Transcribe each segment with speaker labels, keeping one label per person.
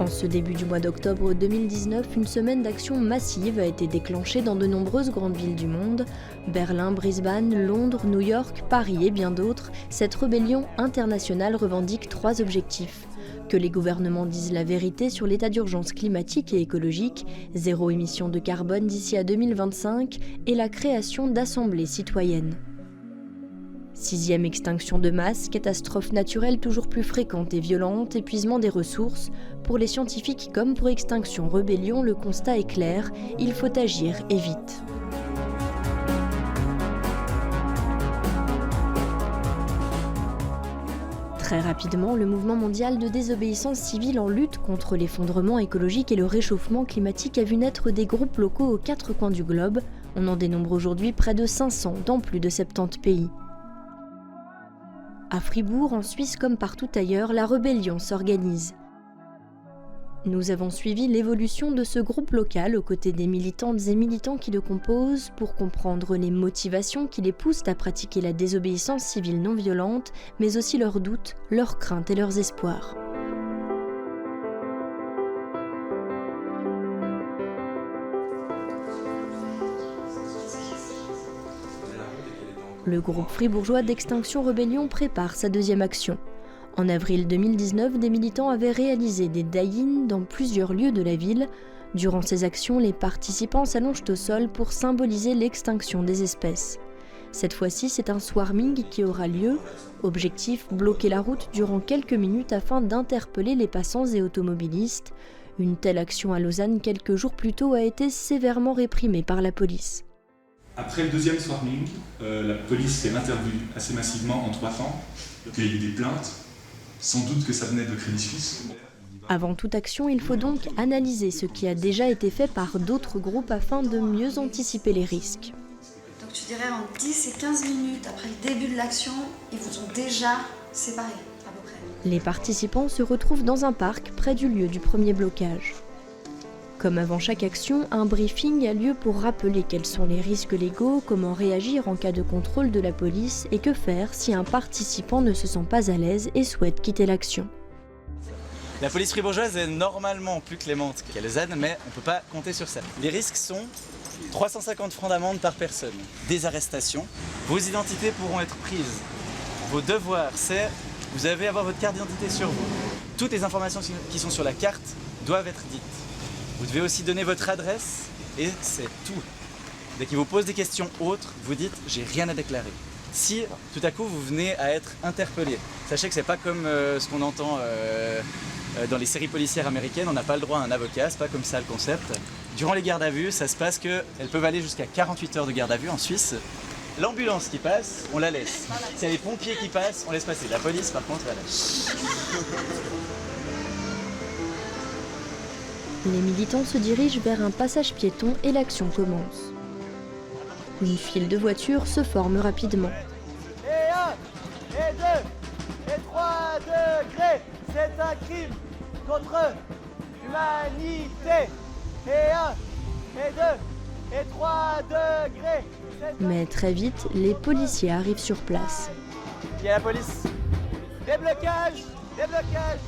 Speaker 1: En ce début du mois d'octobre 2019, une semaine d'action massive a été déclenchée dans de nombreuses grandes villes du monde. Berlin, Brisbane, Londres, New York, Paris et bien d'autres. Cette rébellion internationale revendique 3 objectifs. Que les gouvernements disent la vérité sur l'état d'urgence climatique et écologique, 0 émission de carbone d'ici à 2025 et la création d'assemblées citoyennes. 6e extinction de masse, catastrophe naturelle toujours plus fréquente et violente, épuisement des ressources. Pour les scientifiques comme pour Extinction Rebellion, le constat est clair, il faut agir et vite. Très rapidement, le mouvement mondial de désobéissance civile en lutte contre l'effondrement écologique et le réchauffement climatique a vu naître des groupes locaux aux 4 coins du globe. On en dénombre aujourd'hui près de 500 dans plus de 70 pays. À Fribourg, en Suisse comme partout ailleurs, la rébellion s'organise. Nous avons suivi l'évolution de ce groupe local aux côtés des militantes et militants qui le composent pour comprendre les motivations qui les poussent à pratiquer la désobéissance civile non violente, mais aussi leurs doutes, leurs craintes et leurs espoirs. Le groupe fribourgeois d'Extinction Rebellion prépare sa 2e action. En avril 2019, des militants avaient réalisé des die-in dans plusieurs lieux de la ville. Durant ces actions, les participants s'allongent au sol pour symboliser l'extinction des espèces. Cette fois-ci, c'est un swarming qui aura lieu. Objectif, bloquer la route durant quelques minutes afin d'interpeller les passants et automobilistes. Une telle action à Lausanne quelques jours plus tôt a été sévèrement réprimée par la police.
Speaker 2: Après le 2e swarming, la police s'est intervenue assez massivement en 3 temps. Il y a eu des plaintes, sans doute que ça venait de Crédit Suisse.
Speaker 1: Avant toute action, il faut donc analyser ce qui a déjà été fait par d'autres groupes afin de mieux anticiper les risques.
Speaker 3: Donc tu dirais en 10 et 15 minutes après le début de l'action, ils vous ont déjà séparés, à peu près.
Speaker 1: Les participants se retrouvent dans un parc près du lieu du premier blocage. Comme avant chaque action, un briefing a lieu pour rappeler quels sont les risques légaux, comment réagir en cas de contrôle de la police et que faire si un participant ne se sent pas à l'aise et souhaite quitter l'action.
Speaker 4: La police fribourgeoise est normalement plus clémente qu'à Lausanne, mais on ne peut pas compter sur ça. Les risques sont 350 francs d'amende par personne, des arrestations, vos identités pourront être prises. Vos devoirs, c'est vous avez avoir votre carte d'identité sur vous. Toutes les informations qui sont sur la carte doivent être dites. Vous devez aussi donner votre adresse et c'est tout. Dès qu'ils vous posent des questions autres, vous dites « j'ai rien à déclarer ». Si tout à coup vous venez à être interpellé, sachez que c'est pas comme ce qu'on entend dans les séries policières américaines, on n'a pas le droit à un avocat, c'est pas comme ça le concept. Durant les gardes à vue, ça se passe qu'elles peuvent aller jusqu'à 48 heures de garde à vue en Suisse. L'ambulance qui passe, on la laisse. S'il y a les pompiers qui passent, on laisse passer. La police par contre, elle lâche.
Speaker 1: Les militants se dirigent vers un passage piéton et l'action commence. Une file de voitures se forme rapidement.
Speaker 5: Et 1, et 2, et 3 degrés, c'est un crime contre l'humanité. Et 1, et 2, et 3 degrés.
Speaker 1: Mais très vite, les policiers arrivent sur place.
Speaker 5: Il y a la police. Déblocage, déblocage.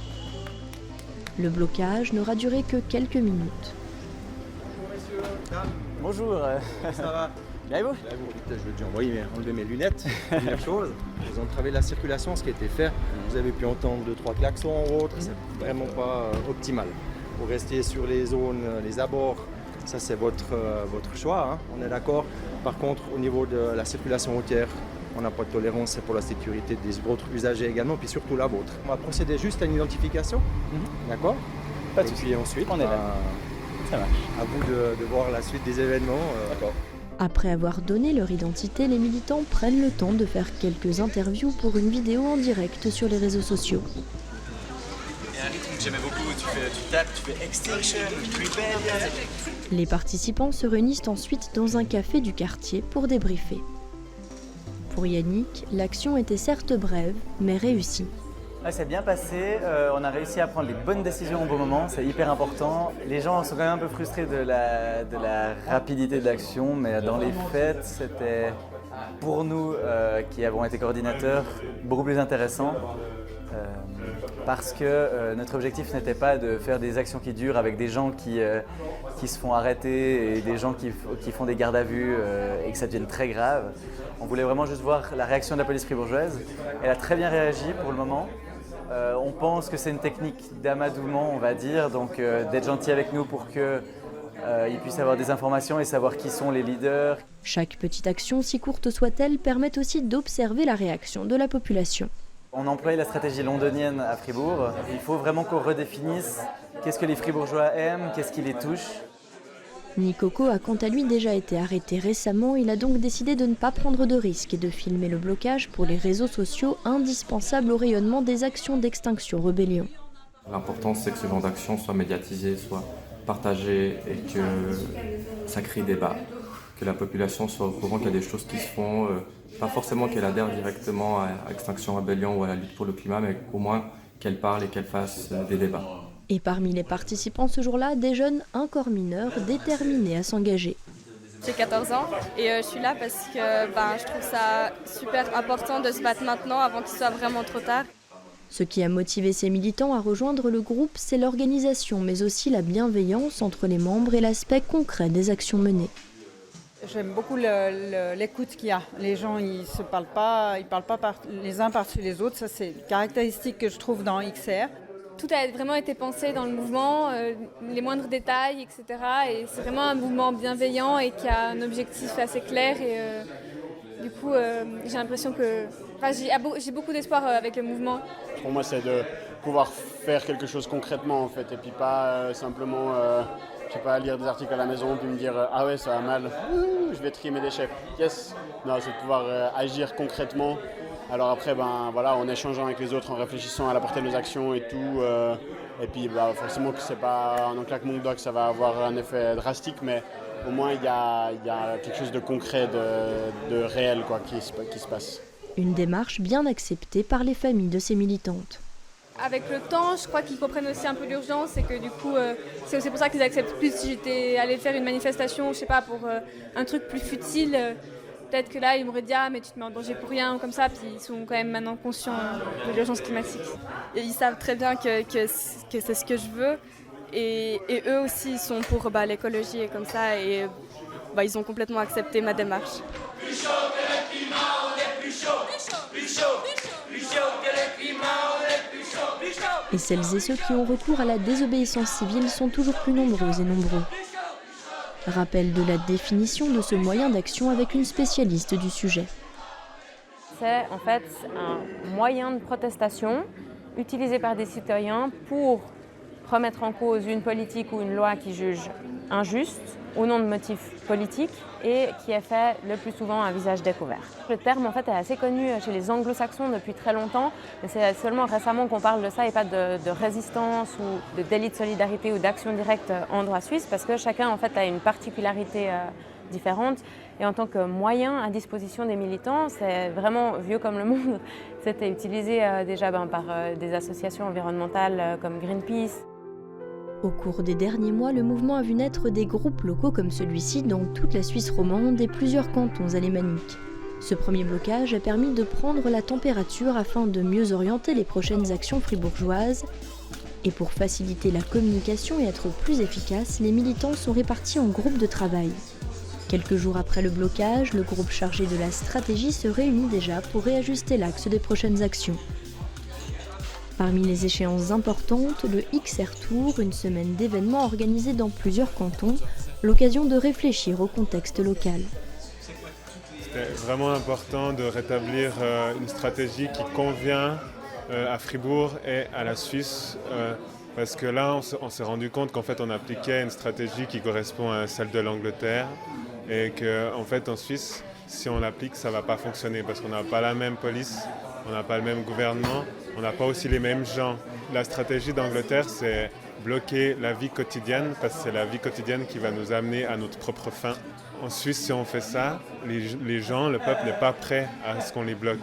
Speaker 1: Le blocage n'aura duré que quelques minutes.
Speaker 5: Bonjour messieurs.
Speaker 4: Bonjour.
Speaker 5: Ça va?
Speaker 4: Bien et vous?
Speaker 6: Je vais déjà enlever mes lunettes. Première chose, vous entravez la circulation, ce qui a été fait. Vous avez pu entendre 2-3 klaxons ou autre, c'est vraiment pas optimal. Vous restez sur les zones, les abords, ça c'est votre choix, hein. On est d'accord. Par contre, au niveau de la circulation routière, on n'a pas de tolérance, c'est pour la sécurité des autres usagers également, puis surtout la vôtre. On va procéder juste à une identification, d'accord?
Speaker 4: Pas de souci.
Speaker 6: Et puis ensuite,
Speaker 4: on est là. Ça marche.
Speaker 6: À vous de voir la suite des événements.
Speaker 4: D'accord.
Speaker 1: Après avoir donné leur identité, les militants prennent le temps de faire quelques interviews pour une vidéo en direct sur les réseaux sociaux.
Speaker 4: Il y a un rythme que j'aimais beaucoup, tu tapes, tu fais Extinction, Rebellion.
Speaker 1: Les participants se réunissent ensuite dans un café du quartier pour débriefer. Pour Yannick, l'action était certes brève, mais réussie.
Speaker 4: Ouais, c'est bien passé, on a réussi à prendre les bonnes décisions au bon moment, c'est hyper important. Les gens sont quand même un peu frustrés de la rapidité de l'action, mais dans les faits, c'était pour nous qui avons été coordinateurs beaucoup plus intéressant. parce que notre objectif n'était pas de faire des actions qui durent avec des gens qui se font arrêter et des gens qui font des gardes à vue et que ça devienne très grave. On voulait vraiment juste voir la réaction de la police fribourgeoise. Elle a très bien réagi pour le moment. On pense que c'est une technique d'amadouement, on va dire, donc d'être gentil avec nous pour qu'ils puissent avoir des informations et savoir qui sont les leaders.
Speaker 1: Chaque petite action, si courte soit-elle, permet aussi d'observer la réaction de la population.
Speaker 4: On emploie la stratégie londonienne à Fribourg. Il faut vraiment qu'on redéfinisse qu'est-ce que les Fribourgeois aiment, qu'est-ce qui les touche.
Speaker 1: Nikoko a quant à lui déjà été arrêté récemment, il a donc décidé de ne pas prendre de risques et de filmer le blocage pour les réseaux sociaux indispensables au rayonnement des actions d'Extinction Rebellion.
Speaker 7: L'important c'est que ce genre d'action soit médiatisé, soit partagé et que ça crée débat, que la population soit au courant qu'il y a des choses qui se font, pas forcément qu'elle adhère directement à Extinction Rebellion ou à la lutte pour le climat, mais au moins qu'elle parle et qu'elle fasse des débats.
Speaker 1: Et parmi les participants ce jour-là, des jeunes encore mineurs déterminés à s'engager.
Speaker 8: J'ai 14 ans et je suis là parce que je trouve ça super important de se battre maintenant avant qu'il soit vraiment trop tard.
Speaker 1: Ce qui a motivé ces militants à rejoindre le groupe, c'est l'organisation, mais aussi la bienveillance entre les membres et l'aspect concret des actions menées.
Speaker 9: J'aime beaucoup l'écoute qu'il y a. Les gens, ils parlent pas les uns par-dessus les autres. Ça, c'est une caractéristique que je trouve dans XR.
Speaker 8: Tout a vraiment été pensé dans le mouvement, les moindres détails, etc. Et c'est vraiment un mouvement bienveillant et qui a un objectif assez clair. Et du coup, j'ai l'impression que... j'ai beaucoup d'espoir avec le mouvement.
Speaker 5: Pour moi, c'est de pouvoir faire quelque chose concrètement, en fait, et puis pas simplement... je sais pas, lire des articles à la maison puis me dire ah ouais ça va mal, je vais trier mes déchets. Yes. Non, c'est de pouvoir agir concrètement. Alors après en échangeant avec les autres, en réfléchissant à la portée de nos actions et tout. Et puis forcément que c'est pas en un claquement de doigts que ça va avoir un effet drastique, mais au moins il y a quelque chose de concret, de réel qui se passe.
Speaker 1: Une démarche bien acceptée par les familles de ces militantes.
Speaker 8: Avec le temps, je crois qu'ils comprennent aussi un peu l'urgence et que du coup, c'est aussi pour ça qu'ils acceptent plus. Si j'étais allée faire une manifestation, je sais pas, pour un truc plus futile, peut-être que là, ils m'auraient dit « Ah, mais tu te mets en danger pour rien » ou comme ça, puis ils sont quand même maintenant conscients de l'urgence climatique. Et ils savent très bien que c'est ce que je veux et eux aussi, ils sont pour l'écologie et comme ça et ils ont complètement accepté ma démarche.
Speaker 10: Plus chaud que le climat, on est plus chaud. Plus chaud, plus chaud que le climat, on est plus chaud.
Speaker 1: Et celles et ceux qui ont recours à la désobéissance civile sont toujours plus nombreux et nombreux. Rappel de la définition de ce moyen d'action avec une spécialiste du sujet.
Speaker 11: C'est en fait un moyen de protestation utilisé par des citoyens pour remettre en cause une politique ou une loi qu'ils jugent injuste au nom de motifs politiques et qui est fait le plus souvent à visage découvert. Le terme en fait est assez connu chez les anglo-saxons depuis très longtemps, mais c'est seulement récemment qu'on parle de ça et pas de résistance ou de délit de solidarité ou d'action directe en droit suisse parce que chacun en fait a une particularité différente et en tant que moyen à disposition des militants, c'est vraiment vieux comme le monde. C'était utilisé déjà par des associations environnementales comme Greenpeace.
Speaker 1: Au cours des derniers mois, le mouvement a vu naître des groupes locaux comme celui-ci dans toute la Suisse romande et plusieurs cantons alémaniques. Ce premier blocage a permis de prendre la température afin de mieux orienter les prochaines actions fribourgeoises. Et pour faciliter la communication et être plus efficaces, les militants sont répartis en groupes de travail. Quelques jours après le blocage, le groupe chargé de la stratégie se réunit déjà pour réajuster l'axe des prochaines actions. Parmi les échéances importantes, le XR Tour, une semaine d'événements organisés dans plusieurs cantons, l'occasion de réfléchir au contexte local.
Speaker 12: C'était vraiment important de rétablir une stratégie qui convient à Fribourg et à la Suisse, parce que là on s'est rendu compte qu'en fait on appliquait une stratégie qui correspond à celle de l'Angleterre et qu'en fait en Suisse, si on l'applique, ça ne va pas fonctionner parce qu'on n'a pas la même police, on n'a pas le même gouvernement, on n'a pas aussi les mêmes gens. La stratégie d'Angleterre, c'est bloquer la vie quotidienne parce que c'est la vie quotidienne qui va nous amener à notre propre fin. En Suisse, si on fait ça, les gens, le peuple n'est pas prêt à ce qu'on les bloque.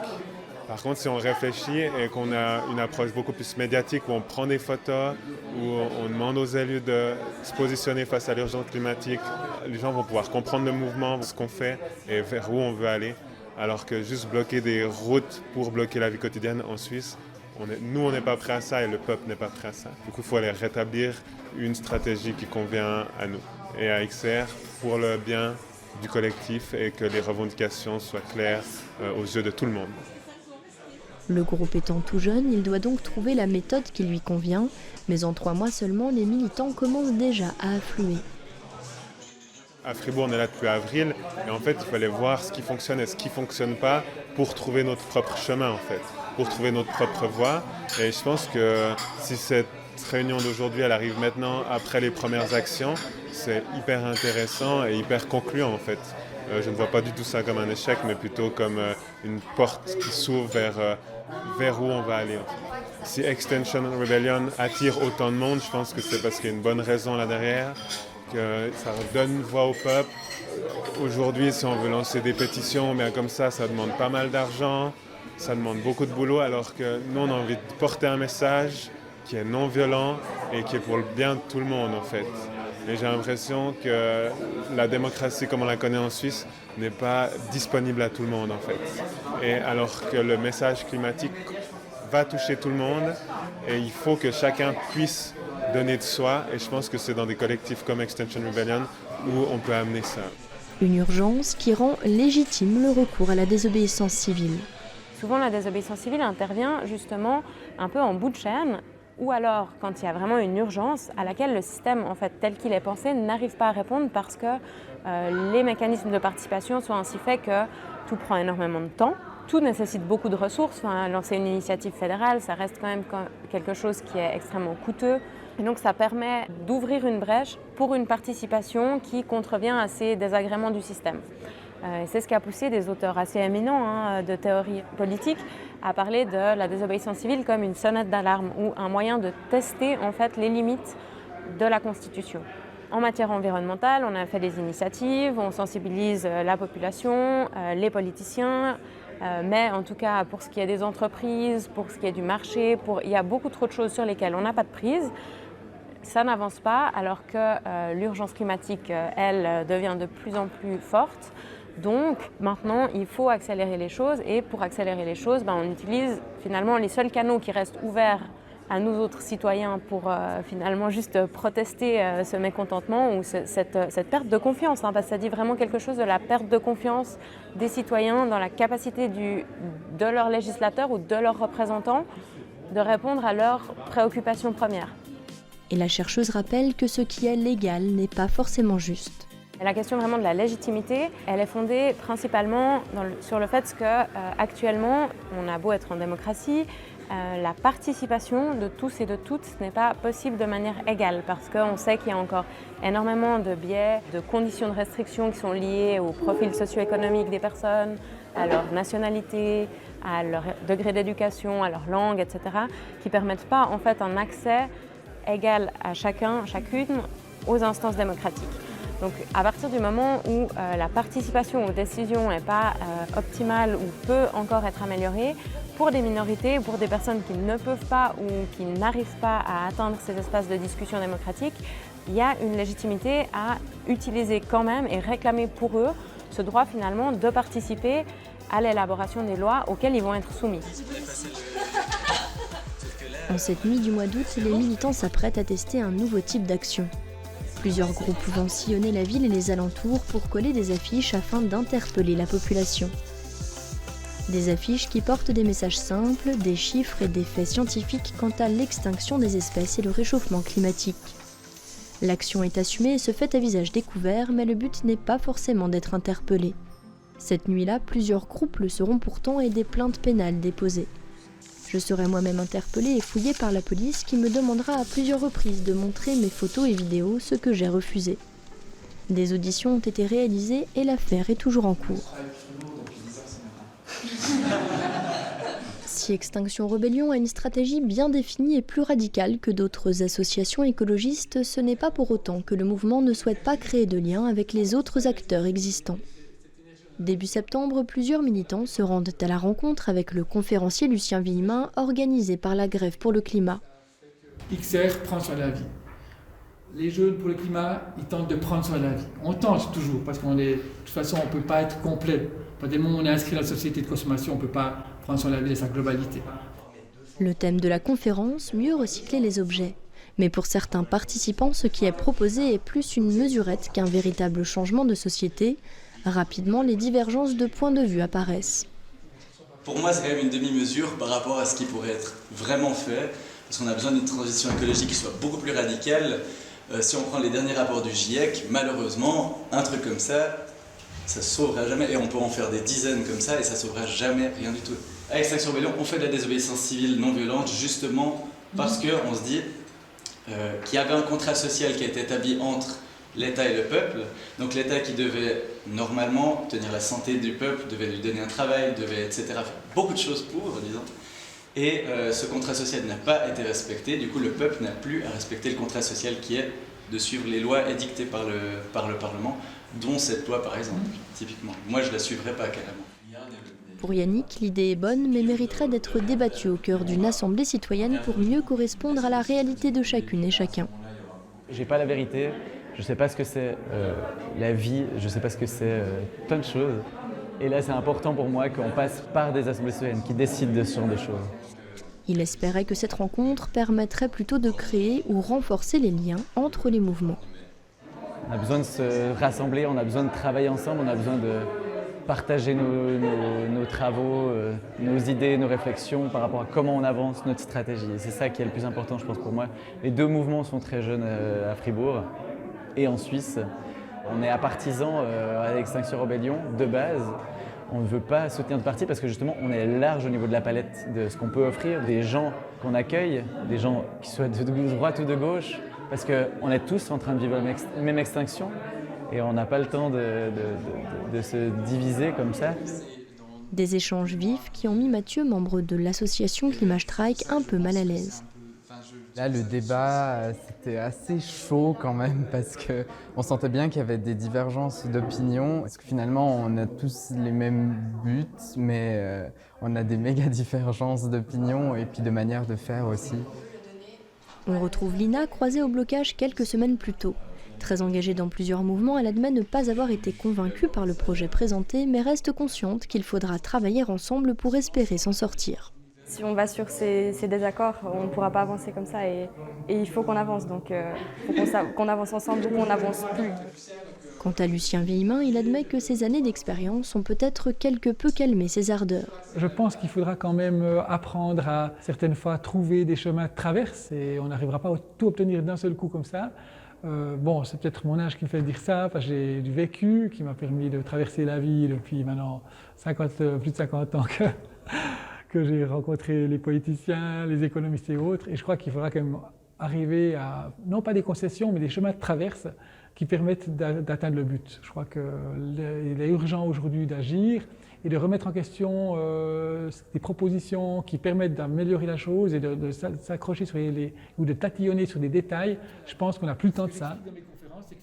Speaker 12: Par contre, si on réfléchit et qu'on a une approche beaucoup plus médiatique, où on prend des photos, où on demande aux élus de se positionner face à l'urgence climatique, les gens vont pouvoir comprendre le mouvement, ce qu'on fait et vers où on veut aller. Alors que juste bloquer des routes pour bloquer la vie quotidienne en Suisse, Nous, on n'est pas prêt à ça et le peuple n'est pas prêt à ça. Du coup, il faut aller rétablir une stratégie qui convient à nous et à XR pour le bien du collectif et que les revendications soient claires aux yeux de tout le monde.
Speaker 1: Le groupe étant tout jeune, il doit donc trouver la méthode qui lui convient, mais en 3 mois seulement, les militants commencent déjà à affluer.
Speaker 12: À Fribourg, on est là depuis avril, et en fait, il fallait voir ce qui fonctionne et ce qui ne fonctionne pas pour trouver notre propre chemin, en fait, pour trouver notre propre voie. Et je pense que si cette réunion d'aujourd'hui, elle arrive maintenant, après les premières actions, c'est hyper intéressant et hyper concluant, en fait. Je ne vois pas du tout ça comme un échec, mais plutôt comme une porte qui s'ouvre vers où on va aller. Si Extinction Rebellion attire autant de monde, je pense que c'est parce qu'il y a une bonne raison là derrière, que ça donne voix au peuple. Aujourd'hui, si on veut lancer des pétitions, bien comme ça demande pas mal d'argent, ça demande beaucoup de boulot, alors que nous, on a envie de porter un message qui est non violent et qui est pour le bien de tout le monde, en fait. Et j'ai l'impression que la démocratie, comme on la connaît en Suisse, n'est pas disponible à tout le monde, en fait. Et alors que le message climatique va toucher tout le monde, et il faut que chacun puisse donner de soi, et je pense que c'est dans des collectifs comme Extinction Rebellion où on peut amener ça.
Speaker 1: Une urgence qui rend légitime le recours à la désobéissance civile.
Speaker 11: Souvent, la désobéissance civile intervient justement un peu en bout de chaîne, ou alors quand il y a vraiment une urgence à laquelle le système, en fait, tel qu'il est pensé, n'arrive pas à répondre parce que les mécanismes de participation sont ainsi faits que tout prend énormément de temps. Tout nécessite beaucoup de ressources. Enfin, lancer une initiative fédérale, ça reste quand même quelque chose qui est extrêmement coûteux. Et donc ça permet d'ouvrir une brèche pour une participation qui contrevient à ces désagréments du système. C'est ce qui a poussé des auteurs assez éminents de théorie politique à parler de la désobéissance civile comme une sonnette d'alarme ou un moyen de tester en fait les limites de la Constitution. En matière environnementale, on a fait des initiatives, on sensibilise la population, les politiciens, mais en tout cas pour ce qui est des entreprises, pour ce qui est du marché, il y a beaucoup trop de choses sur lesquelles on n'a pas de prise. Ça n'avance pas alors que l'urgence climatique, elle, devient de plus en plus forte. Donc maintenant, il faut accélérer les choses et pour accélérer les choses, on utilise finalement les seuls canaux qui restent ouverts à nous autres citoyens pour finalement juste protester ce mécontentement ou cette perte de confiance. Parce que ça dit vraiment quelque chose de la perte de confiance des citoyens dans la capacité de leurs législateurs ou de leurs représentants de répondre à leurs préoccupations premières.
Speaker 1: Et la chercheuse rappelle que ce qui est légal n'est pas forcément juste.
Speaker 11: La question vraiment de la légitimité, elle est fondée principalement sur le fait qu'actuellement, on a beau être en démocratie, la participation de tous et de toutes n'est pas possible de manière égale parce qu'on sait qu'il y a encore énormément de biais, de conditions de restriction qui sont liées au profil socio-économique des personnes, à leur nationalité, à leur degré d'éducation, à leur langue, etc., qui ne permettent pas en fait un accès égal à chacune aux instances démocratiques. Donc à partir du moment où la participation aux décisions n'est pas optimale ou peut encore être améliorée, pour des minorités, pour des personnes qui ne peuvent pas ou qui n'arrivent pas à atteindre ces espaces de discussion démocratique, il y a une légitimité à utiliser quand même et réclamer pour eux ce droit finalement de participer à l'élaboration des lois auxquelles ils vont être soumis.
Speaker 1: En cette nuit du mois d'août, les militants s'apprêtent à tester un nouveau type d'action. Plusieurs groupes vont sillonner la ville et les alentours pour coller des affiches afin d'interpeller la population. Des affiches qui portent des messages simples, des chiffres et des faits scientifiques quant à l'extinction des espèces et le réchauffement climatique. L'action est assumée et se fait à visage découvert, mais le but n'est pas forcément d'être interpellé. Cette nuit-là, plusieurs groupes le seront pourtant et des plaintes pénales déposées. Je serai moi-même interpellée et fouillée par la police qui me demandera à plusieurs reprises de montrer mes photos et vidéos, ce que j'ai refusé. Des auditions ont été réalisées et l'affaire est toujours en cours. Si Extinction Rebellion a une stratégie bien définie et plus radicale que d'autres associations écologistes, ce n'est pas pour autant que le mouvement ne souhaite pas créer de lien avec les autres acteurs existants. Début septembre, plusieurs militants se rendent à la rencontre avec le conférencier Lucien Villemin, organisé par la Grève pour le climat.
Speaker 13: XR prend soin de la vie. Les jeunes pour le climat, ils tentent de prendre soin de la vie. On tente toujours, parce de toute façon, on ne peut pas être complet. Dès le moment où on est inscrit dans la société de consommation, on ne peut pas prendre soin de la vie dans sa globalité.
Speaker 1: Le thème de la conférence, mieux recycler les objets. Mais pour certains participants, ce qui est proposé est plus une mesurette qu'un véritable changement de société. Rapidement, les divergences de points de vue apparaissent.
Speaker 4: Pour moi, c'est quand même une demi-mesure par rapport à ce qui pourrait être vraiment fait, parce qu'on a besoin d'une transition écologique qui soit beaucoup plus radicale. Si on prend les derniers rapports du GIEC, malheureusement, un truc comme ça ne sauvera jamais, et on peut en faire des dizaines comme ça, et ça ne sauvera jamais rien du tout. À Extinction Rebellion, on fait de la désobéissance civile non violente, justement parce qu'on se dit qu'il y avait un contrat social qui a été établi entre l'État et le peuple. Donc l'État qui devait normalement tenir la santé du peuple, devait lui donner un travail, devait etc. faire beaucoup de choses pour, disons. Et ce contrat social n'a pas été respecté. Du coup, le peuple n'a plus à respecter le contrat social qui est de suivre les lois édictées par le Parlement, dont cette loi par exemple, typiquement. Moi, je ne la suivrai pas carrément.
Speaker 1: Pour Yannick, l'idée est bonne, mais mériterait d'être débattue au cœur d'une assemblée citoyenne pour mieux correspondre à la réalité de chacune et chacun.
Speaker 14: J'ai pas la vérité, je sais pas ce que c'est la vie, je sais pas ce que c'est plein de choses. Et là, c'est important pour moi qu'on passe par des assemblées citoyennes qui décident de ce genre de choses.
Speaker 1: Il espérait que cette rencontre permettrait plutôt de créer ou renforcer les liens entre les mouvements.
Speaker 14: On a besoin de se rassembler, on a besoin de travailler ensemble, on a besoin de partager nos travaux, nos idées, nos réflexions par rapport à comment on avance notre stratégie. Et c'est ça qui est le plus important, je pense, pour moi. Les deux mouvements sont très jeunes à Fribourg et en Suisse. On est à partisans à Extinction Rebellion de base. On ne veut pas soutenir de parti parce que justement on est large au niveau de la palette de ce qu'on peut offrir, des gens qu'on accueille, des gens qui soient de droite ou de gauche, parce qu'on est tous en train de vivre la même extinction et on n'a pas le temps de se diviser comme ça.
Speaker 1: Des échanges vifs qui ont mis Mathieu, membre de l'association Klimastrike, un peu mal à l'aise.
Speaker 15: Là, le débat, c'était assez chaud quand même parce qu'on sentait bien qu'il y avait des divergences d'opinion. Parce que finalement, on a tous les mêmes buts, mais on a des méga divergences d'opinion et puis de manière de faire aussi.
Speaker 1: On retrouve Lina croisée au blocage quelques semaines plus tôt. Très engagée dans plusieurs mouvements, elle admet ne pas avoir été convaincue par le projet présenté, mais reste consciente qu'il faudra travailler ensemble pour espérer s'en sortir.
Speaker 16: Si on va sur ces désaccords, on ne pourra pas avancer comme ça et il faut qu'on avance. Donc il faut qu'on avance ensemble ou qu'on n'avance plus.
Speaker 1: Quant à Lucien Villemin, il admet que ses années d'expérience ont peut-être quelque peu calmé ses ardeurs.
Speaker 13: Je pense qu'il faudra quand même apprendre à certaines fois trouver des chemins de traverse et on n'arrivera pas à tout obtenir d'un seul coup comme ça. Bon, c'est peut-être mon âge qui me fait dire ça, parce que j'ai du vécu qui m'a permis de traverser la vie depuis maintenant plus de 50 ans que j'ai rencontré les politiciens, les économistes et autres. Et je crois qu'il faudra quand même arriver à, non pas des concessions, mais des chemins de traverse qui permettent d'atteindre le but. Je crois qu'il est urgent aujourd'hui d'agir et de remettre en question des propositions qui permettent d'améliorer la chose et de s'accrocher ou de tatillonner sur des détails. Je pense qu'on n'a plus le temps de ça.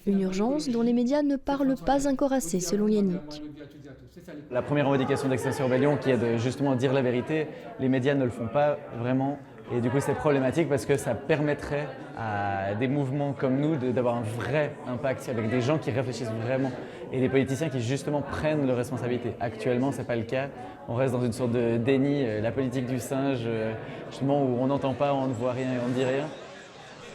Speaker 1: Une urgence dont les médias ne parlent pas encore assez, selon Yannick.
Speaker 14: La première revendication d'Extinction Rebellion, qui est de justement dire la vérité, les médias ne le font pas vraiment. Et du coup, c'est problématique parce que ça permettrait à des mouvements comme nous d'avoir un vrai impact avec des gens qui réfléchissent vraiment et des politiciens qui justement prennent leurs responsabilités. Actuellement, ce n'est pas le cas. On reste dans une sorte de déni, la politique du singe, justement où on n'entend pas, on ne voit rien et on ne dit rien.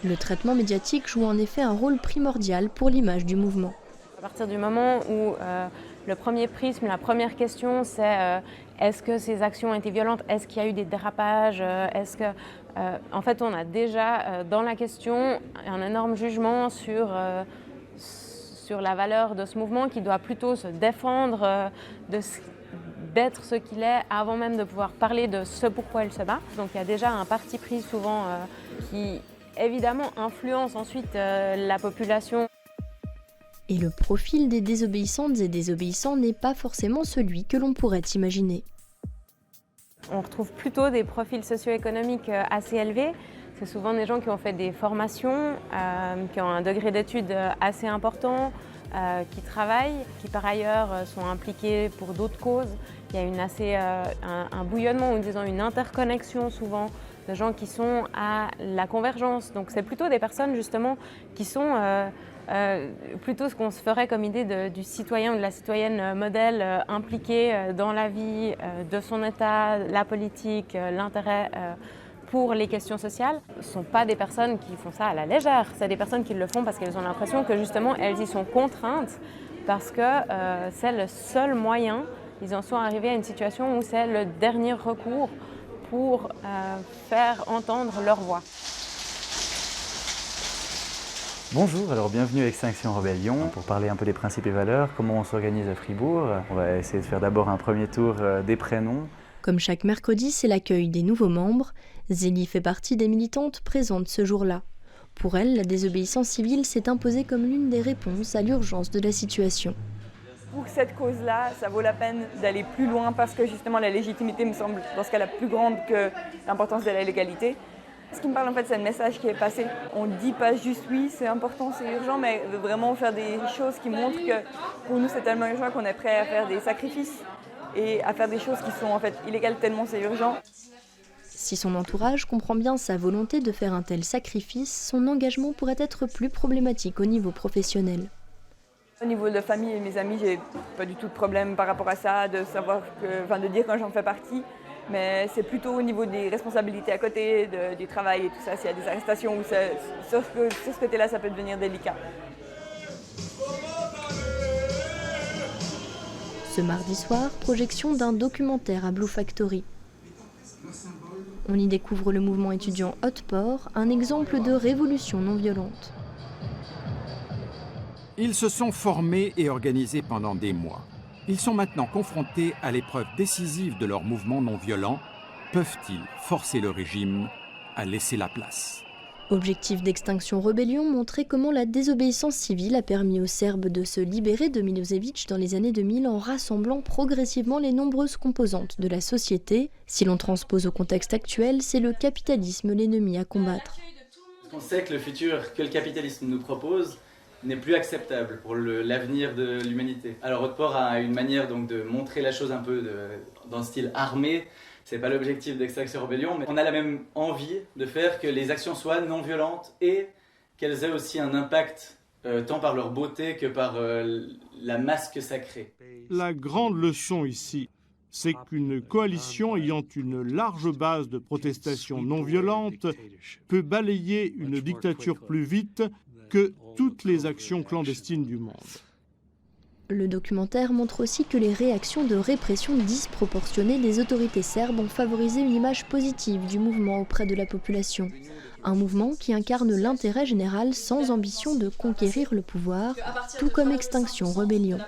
Speaker 1: Le traitement médiatique joue en effet un rôle primordial pour l'image du mouvement.
Speaker 11: À partir du moment où le premier prisme, la première question, c'est est-ce que ces actions ont été violentes? Est-ce qu'il y a eu des dérapages? En fait, on a déjà dans la question un énorme jugement sur la valeur de ce mouvement qui doit plutôt se défendre d'être ce qu'il est avant même de pouvoir parler de ce pourquoi il se bat. Donc il y a déjà un parti pris souvent qui évidemment influence ensuite la population.
Speaker 1: Et le profil des désobéissantes et désobéissants n'est pas forcément celui que l'on pourrait imaginer.
Speaker 11: On retrouve plutôt des profils socio-économiques assez élevés. C'est souvent des gens qui ont fait des formations, qui ont un degré d'études assez important, qui travaillent, qui par ailleurs sont impliqués pour d'autres causes. Il y a un bouillonnement ou disons une interconnexion souvent de gens qui sont à la convergence. Donc c'est plutôt des personnes justement qui sont plutôt ce qu'on se ferait comme idée du citoyen ou de la citoyenne modèle impliqué dans la vie de son État, la politique, l'intérêt pour les questions sociales, ne sont pas des personnes qui font ça à la légère. C'est des personnes qui le font parce qu'elles ont l'impression que justement elles y sont contraintes parce que c'est le seul moyen. Ils en sont arrivés à une situation où c'est le dernier recours pour faire entendre leur voix.
Speaker 14: Bonjour, alors bienvenue à Extinction Rebellion pour parler un peu des principes et valeurs, comment on s'organise à Fribourg. On va essayer de faire d'abord un premier tour des prénoms.
Speaker 1: Comme chaque mercredi, c'est l'accueil des nouveaux membres. Zélie fait partie des militantes présentes ce jour-là. Pour elle, la désobéissance civile s'est imposée comme l'une des réponses à l'urgence de la situation.
Speaker 17: Pour cette cause-là, ça vaut la peine d'aller plus loin parce que justement la légitimité me semble dans ce cas-là plus grande que l'importance de la légalité. Ce qui me parle en fait, c'est le message qui est passé. On ne dit pas juste oui, c'est important, c'est urgent, mais vraiment faire des choses qui montrent que pour nous c'est tellement urgent qu'on est prêt à faire des sacrifices et à faire des choses qui sont en fait illégales tellement c'est urgent.
Speaker 1: Si son entourage comprend bien sa volonté de faire un tel sacrifice, son engagement pourrait être plus problématique au niveau professionnel.
Speaker 17: Au niveau de la famille et mes amis, j'ai pas du tout de problème par rapport à ça, de savoir de dire quand j'en fais partie. Mais c'est plutôt au niveau des responsabilités à côté, du travail et tout ça, s'il y a des arrestations, sur ce côté-là, ça peut devenir délicat.
Speaker 1: Ce mardi soir, projection d'un documentaire à Blue Factory. On y découvre le mouvement étudiant Hotport, un exemple de révolution non violente.
Speaker 18: Ils se sont formés et organisés pendant des mois. Ils sont maintenant confrontés à l'épreuve décisive de leur mouvement non violent. Peuvent-ils forcer le régime à laisser la place ?
Speaker 1: Objectif d'Extinction Rebellion, montrer comment la désobéissance civile a permis aux Serbes de se libérer de Milosevic dans les années 2000 en rassemblant progressivement les nombreuses composantes de la société. Si l'on transpose au contexte actuel, c'est le capitalisme l'ennemi à combattre.
Speaker 4: On sait que le futur que le capitalisme nous propose n'est plus acceptable pour l'avenir de l'humanité. Alors Hotport a une manière donc de montrer la chose un peu dans le style armé. C'est pas l'objectif d'Extinction Rebellion, mais on a la même envie de faire que les actions soient non violentes et qu'elles aient aussi un impact tant par leur beauté que par la masse que ça crée.
Speaker 19: La grande leçon ici, c'est qu'une coalition ayant une large base de protestation non violente peut balayer une dictature plus vite que toutes les actions clandestines du monde.
Speaker 1: Le documentaire montre aussi que les réactions de répression disproportionnées des autorités serbes ont favorisé une image positive du mouvement auprès de la population. Un mouvement qui incarne l'intérêt général sans ambition de conquérir le pouvoir, tout comme Extinction Rebellion.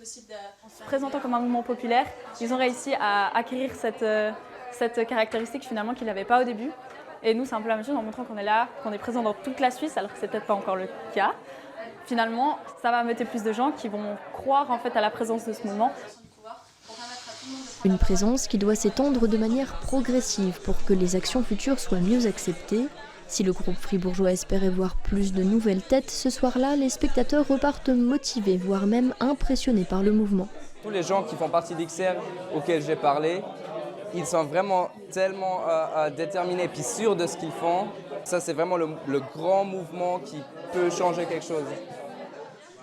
Speaker 17: Se présentant comme un mouvement populaire, ils ont réussi à acquérir cette caractéristique finalement qu'ils n'avaient pas au début. Et nous, c'est un peu la même chose en montrant qu'on est là, qu'on est présent dans toute la Suisse, alors que c'est peut-être pas encore le cas. Finalement, ça va amener plus de gens qui vont croire en fait à la présence de ce mouvement.
Speaker 1: Une présence qui doit s'étendre de manière progressive pour que les actions futures soient mieux acceptées. Si le groupe fribourgeois espérait voir plus de nouvelles têtes, ce soir-là, les spectateurs repartent motivés, voire même impressionnés par le mouvement.
Speaker 20: Tous les gens qui font partie d'XR auxquels j'ai parlé, ils sont vraiment tellement déterminés et sûrs de ce qu'ils font. Ça, c'est vraiment le grand mouvement qui peut changer quelque chose.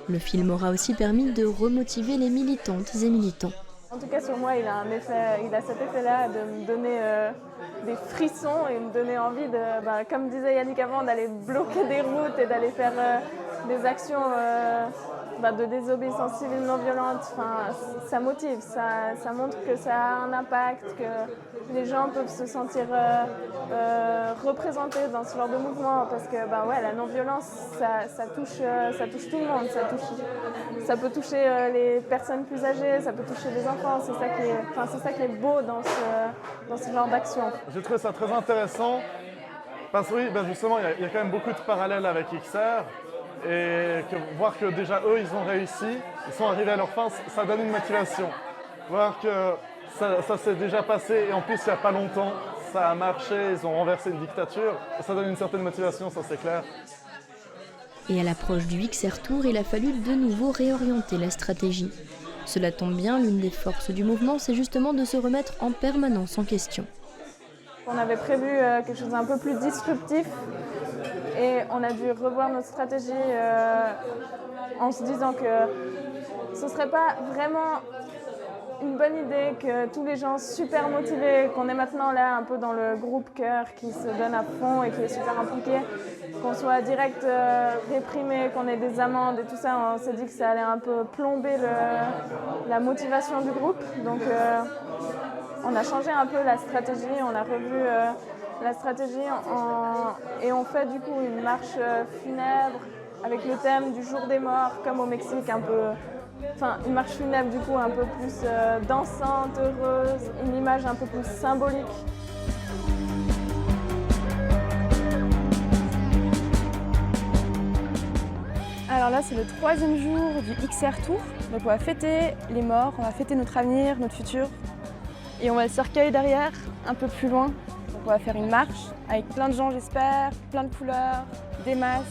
Speaker 1: Le film aura aussi permis de remotiver les militantes et militants.
Speaker 17: En tout cas, sur moi, il a cet effet-là de me donner des frissons et me donner envie de, comme disait Yannick avant, d'aller bloquer des routes et d'aller faire des actions de désobéissance civile non violente. Enfin, ça motive, ça montre que ça a un impact, que les gens peuvent se sentir représentés dans ce genre de mouvement, parce que la non-violence, ça touche tout le monde, ça peut toucher les personnes plus âgées, ça peut toucher les enfants, c'est ça qui est beau dans ce genre d'action.
Speaker 21: J'ai trouvé ça très intéressant, parce que justement, il y a quand même beaucoup de parallèles avec XR. Et voir que déjà eux, ils ont réussi, ils sont arrivés à leur fin, ça donne une motivation. Voir que ça s'est déjà passé et en plus il n'y a pas longtemps, ça a marché, ils ont renversé une dictature, ça donne une certaine motivation, ça c'est clair.
Speaker 1: Et à l'approche du XR Tour, il a fallu de nouveau réorienter la stratégie. Cela tombe bien, l'une des forces du mouvement, c'est justement de se remettre en permanence en question.
Speaker 17: On avait prévu quelque chose d'un peu plus disruptif. Et on a dû revoir notre stratégie en se disant que ce ne serait pas vraiment
Speaker 8: une bonne idée, que tous les gens super motivés, qu'on est maintenant là un peu dans le groupe cœur qui se donne à fond et qui est super impliqué, qu'on soit direct réprimé, qu'on ait des amendes et tout ça, on s'est dit que ça allait un peu plomber la motivation du groupe. Donc on a changé un peu la stratégie, on a revu la stratégie et on fait du coup une marche funèbre avec le thème du jour des morts, comme au Mexique, un peu, enfin une marche funèbre du coup un peu plus dansante, heureuse, une image un peu plus symbolique.
Speaker 16: Alors là, c'est le 3e jour du XR Tour. Donc on va fêter les morts, on va fêter notre avenir, notre futur. Et on va le cercueil derrière, un peu plus loin. Donc on va faire une marche avec plein de gens, j'espère, plein de couleurs, des masques.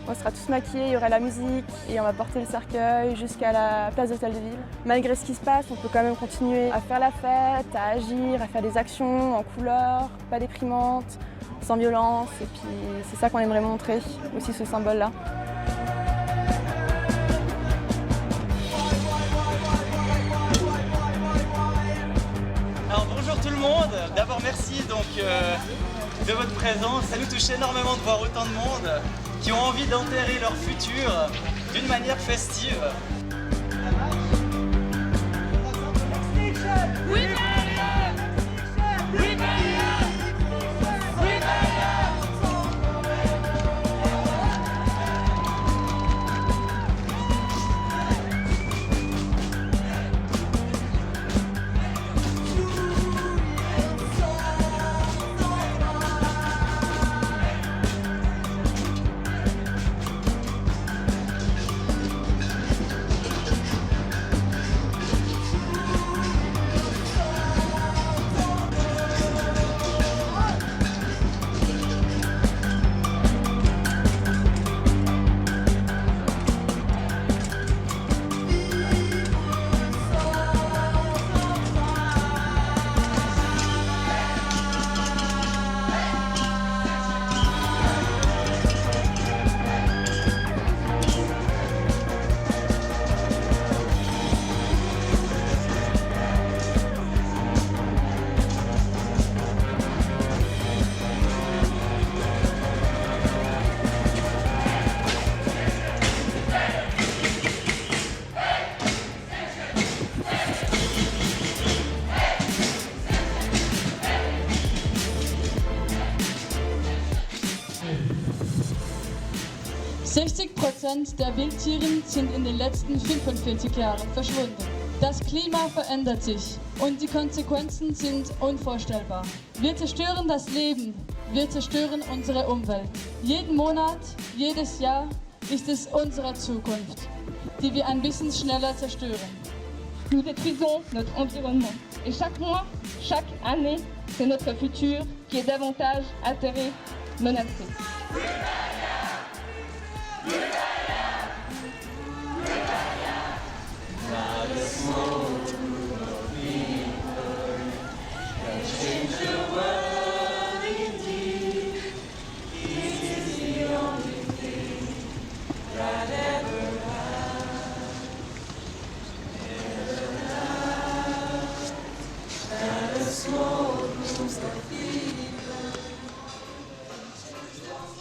Speaker 16: On sera tous maquillés, il y aura la musique et on va porter le cercueil jusqu'à la place d'Hôtel de Ville. Malgré ce qui se passe, on peut quand même continuer à faire la fête, à agir, à faire des actions en couleurs, pas déprimantes, sans violence. Et puis c'est ça qu'on aimerait montrer, aussi ce symbole-là.
Speaker 4: Alors bonjour tout le monde, d'abord merci donc de votre présence. Ça nous touche énormément de voir autant de monde qui ont envie d'enterrer leur futur d'une manière festive.
Speaker 2: Der Wildtiere sind in den letzten 45 Jahren verschwunden. Das Klima verändert sich und die Konsequenzen sind unvorstellbar. Wir zerstören das Leben, wir zerstören unsere Umwelt. Jeden Monat, jedes Jahr ist es unsere Zukunft, die wir ein bisschen schneller zerstören. Nous détruisons notre environnement et chaque mois, chaque année, c'est notre futur qui est davantage atterré, menacé.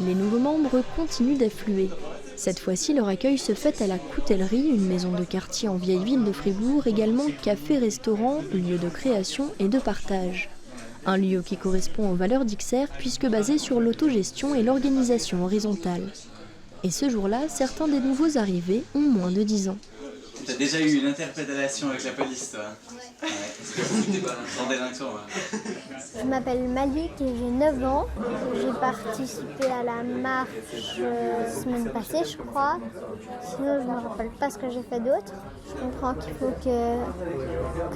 Speaker 1: Les nouveaux membres continuent d'affluer. Cette fois-ci, leur accueil se fait à la Coutellerie, une maison de quartier en vieille ville de Fribourg, également café-restaurant, lieu de création et de partage. Un lieu qui correspond aux valeurs d'XR puisque basé sur l'autogestion et l'organisation horizontale. Et ce jour-là, certains des nouveaux arrivés ont moins de 10 ans.
Speaker 4: T'as déjà eu une interpellation avec la police, toi? Ouais. Sans délinquant, ouais.
Speaker 22: Je m'appelle Malik et j'ai 9 ans. J'ai participé à la marche semaine passée, je crois. Sinon, je ne me rappelle pas ce que j'ai fait d'autre. Je comprends qu'il faut que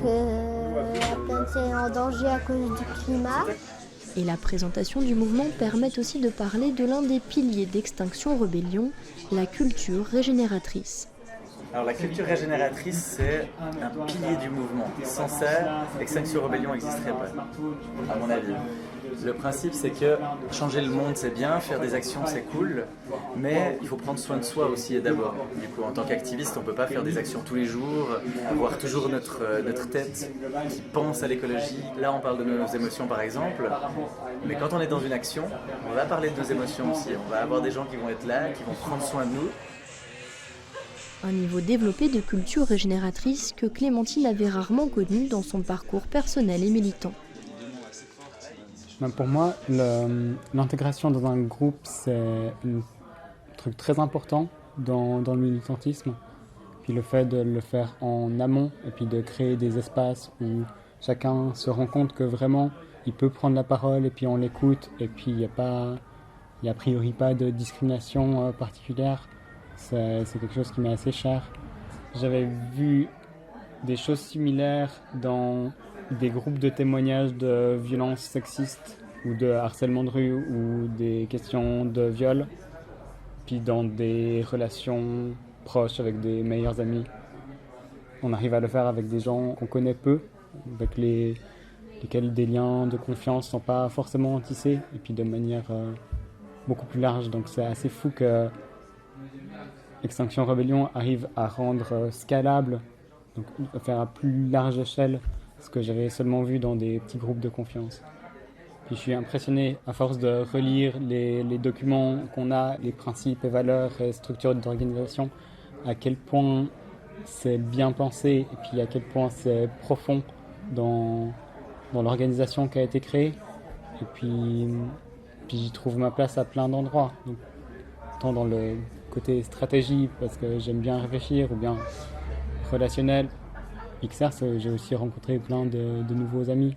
Speaker 22: la planète est en danger à cause du climat.
Speaker 1: Et la présentation du mouvement permet aussi de parler de l'un des piliers d'Extinction Rebellion, la culture régénératrice.
Speaker 4: Alors la culture régénératrice, c'est un pilier du mouvement. Sans ça, Extinction Rebellion n'existerait pas, à mon avis. Le principe, c'est que changer le monde, c'est bien, faire des actions, c'est cool, mais il faut prendre soin de soi aussi et d'abord. Du coup, en tant qu'activiste, on ne peut pas faire des actions tous les jours, avoir toujours notre tête qui pense à l'écologie. Là, on parle de nos émotions, par exemple, mais quand on est dans une action, on va parler de nos émotions aussi. On va avoir des gens qui vont être là, qui vont prendre soin de nous.
Speaker 1: Un niveau développé de culture régénératrice que Clémentine avait rarement connu dans son parcours personnel et militant.
Speaker 3: Pour moi, l'intégration dans un groupe, c'est un truc très important dans le militantisme. Puis le fait de le faire en amont et puis de créer des espaces où chacun se rend compte que vraiment il peut prendre la parole et puis on l'écoute et puis il n'y a a priori pas de discrimination particulière. C'est quelque chose qui m'est assez cher. J'avais vu des choses similaires dans des groupes de témoignages de violences sexistes ou de harcèlement de rue ou des questions de viol, puis dans des relations proches avec des meilleurs amis. On arrive à le faire avec des gens qu'on connaît peu, avec lesquels des liens de confiance ne sont pas forcément tissés, et puis de manière beaucoup plus large. Donc c'est assez fou que Extinction Rebellion arrive à rendre scalable, donc à faire à plus large échelle ce que j'avais seulement vu dans des petits groupes de confiance. Puis je suis impressionné, à force de relire les documents qu'on a, les principes et valeurs et structures d'organisation, à quel point c'est bien pensé et puis à quel point c'est profond dans l'organisation qui a été créée. Et puis j'y trouve ma place à plein d'endroits. Donc, tant dans le côté stratégie, parce que j'aime bien réfléchir, ou bien relationnel. XR, j'ai aussi rencontré plein de nouveaux amis,